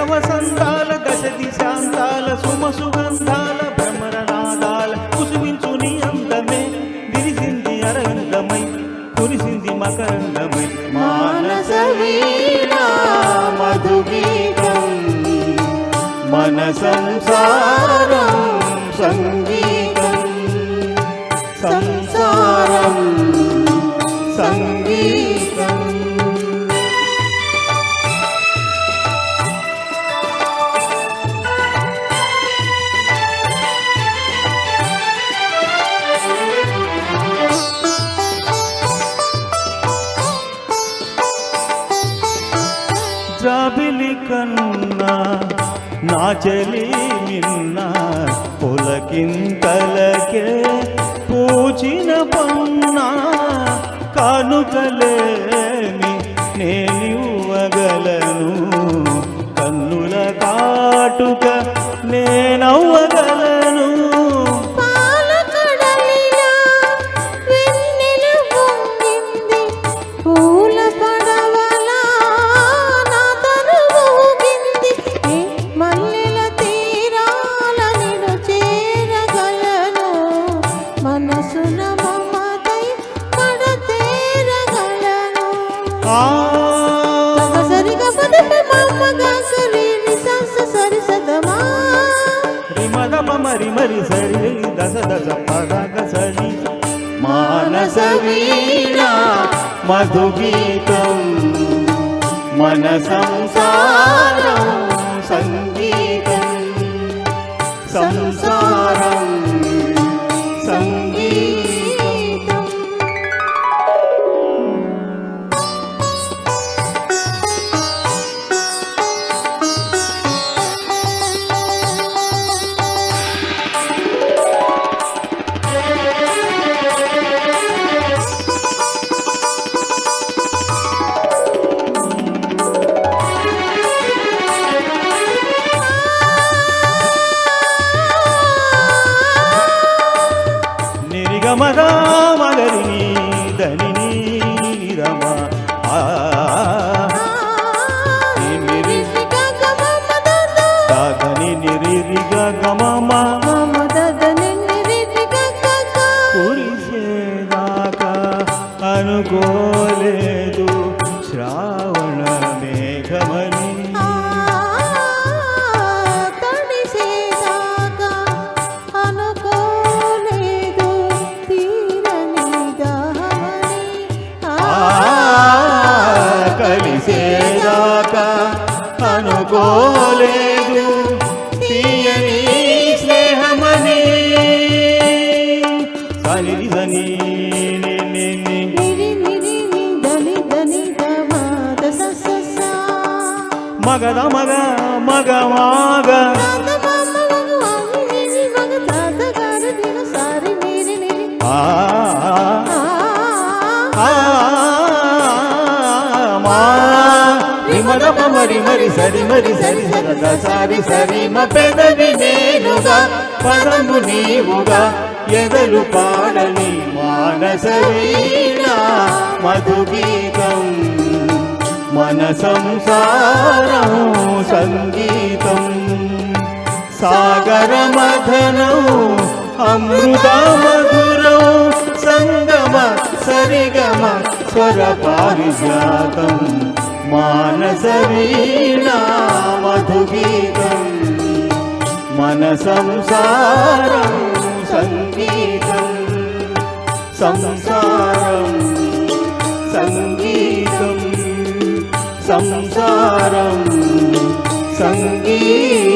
వసంతాల దశది శాంతాల సుమసుగంధాల భ్రమరనాదాల కుసుమించుని అందమే విరిసింది అరవిందమై కురిసింది మకరందమై మానస వీణా మధుగీతం మన సంసారం సంగీతం సంసారం సంగీతం. జాబిలి కన్నా నా చెలి నిన్న పులకింతలకే పూచిన పన్నా కానుకలేమి నేనివ్వగలను కన్నుల కాటుక నేనవ్వగలను మరి మరి సరి దశ దశ పదక సరి మానస వీణా మధుగీతం మన సంసారం సంగీతం సంసారం సంగీతం. మరి మరి సరి మరి సరి సరద సారి సరి మ పెదవి నేనుగా పదము నీవుగా ఎదలు పాడని మానస వీణ మధుగీతం మన సంసారం సంగీతం సాగర మథనం అమృత మధురం సంగమ సరిగమ స్వర పారిజాతం మానస వీణా మధుగీతం మన సంసారం సంగీతం సంసారం సంగీతం సంసారం సంగీతం